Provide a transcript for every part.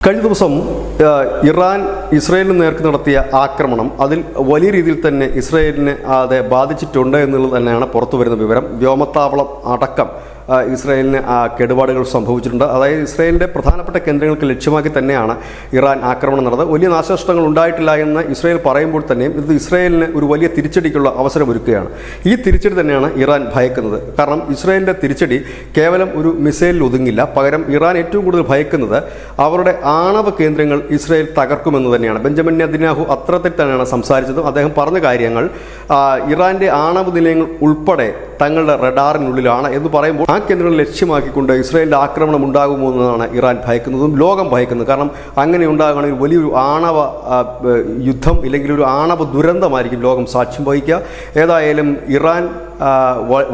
കഴിഞ്ഞ ദിവസം ഇറാൻ ഇസ്രയേലിന് നേർക്ക് നടത്തിയ ആക്രമണം അതിൽ വലിയ രീതിയിൽ തന്നെ ഇസ്രയേലിനെ അത് ബാധിച്ചിട്ടുണ്ട് എന്നുള്ളത് തന്നെയാണ് പുറത്തു വരുന്ന വിവരം. വ്യോമത്താവളം അടക്കം ഇസ്രയേലിന് കേടുപാടുകൾ സംഭവിച്ചിട്ടുണ്ട്. അതായത് ഇസ്രയേലിൻ്റെ പ്രധാനപ്പെട്ട കേന്ദ്രങ്ങൾക്ക് ലക്ഷ്യമാക്കി തന്നെയാണ് ഇറാൻ ആക്രമണം നടന്നത്. വലിയ നാശനഷ്ടങ്ങൾ ഉണ്ടായിട്ടില്ല എന്ന് ഇസ്രയേൽ പറയുമ്പോൾ തന്നെയും ഇത് ഇസ്രയേലിന് ഒരു വലിയ തിരിച്ചടിക്കുള്ള അവസരമൊരുക്കുകയാണ്. ഈ തിരിച്ചടി തന്നെയാണ് ഇറാൻ ഭയക്കുന്നത്. കാരണം ഇസ്രയേലിൻ്റെ തിരിച്ചടി കേവലം ഒരു മിസൈലിൽ ഒതുങ്ങില്ല. പകരം ഇറാൻ ഏറ്റവും കൂടുതൽ ഭയക്കുന്നത് അവരുടെ ആണവ കേന്ദ്രങ്ങൾ ഇസ്രയേൽ തകർക്കുമെന്ന് തന്നെയാണ്. ബെഞ്ചമിൻ നെതന്യാഹു അത്തരത്തിൽ തന്നെയാണ് സംസാരിച്ചതും. അദ്ദേഹം പറഞ്ഞ കാര്യങ്ങൾ ഇറാന്റെ ആണവ നിലയങ്ങൾ ഉൾപ്പെടെ തങ്ങളുടെ റഡാറിനുള്ളിലാണ് എന്ന് പറയുമ്പോൾ ആ കേന്ദ്രങ്ങൾ ലക്ഷ്യമാക്കിക്കൊണ്ട് ഇസ്രയേലിൻ്റെ ആക്രമണം ഉണ്ടാകുമോ എന്നതാണ് ഇറാൻ ഭയക്കുന്നതും ലോകം ഭയക്കുന്നത്. കാരണം അങ്ങനെ ഉണ്ടാകുകയാണെങ്കിൽ വലിയൊരു ആണവ യുദ്ധം ഇല്ലെങ്കിൽ ഒരു ആണവ ദുരന്തമായിരിക്കും ലോകം സാക്ഷ്യം വഹിക്കുക. ഏതായാലും ഇറാൻ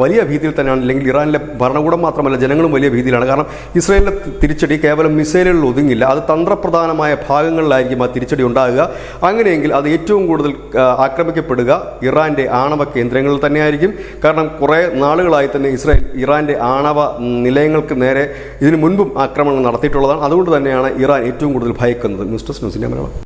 വലിയ ഭീതിയിൽ തന്നെയാണ്. അല്ലെങ്കിൽ ഇറാനിലെ ഭരണകൂടം മാത്രമല്ല ജനങ്ങളും വലിയ ഭീതിയിലാണ്. കാരണം ഇസ്രയേലിൻ്റെ തിരിച്ചടി കേവലം മിസൈലുകളിൽ ഒതുങ്ങില്ല, അത് തന്ത്രപ്രധാനമായ ഭാഗങ്ങളിലായിരിക്കും ആ തിരിച്ചടി ഉണ്ടാകുക. അങ്ങനെയെങ്കിൽ അത് ഏറ്റവും കൂടുതൽ ആക്രമിക്കപ്പെടുക ഇറാൻ്റെ ആണവ കേന്ദ്രങ്ങളിൽ തന്നെയായിരിക്കും. കാരണം കുറേ നാളുകളായി തന്നെ ഇസ്രയേൽ ഇറാൻ്റെ ആണവ നിലയങ്ങൾക്ക് നേരെ ഇതിനു മുൻപും ആക്രമണങ്ങൾ നടത്തിയിട്ടുള്ളതാണ്. അതുകൊണ്ട് തന്നെയാണ് ഇറാൻ ഏറ്റവും കൂടുതൽ ഭയക്കുന്നത്. ന്യൂസ് ഡെസ്ക് ന്യൂസിൻ്റെ മലയാളം.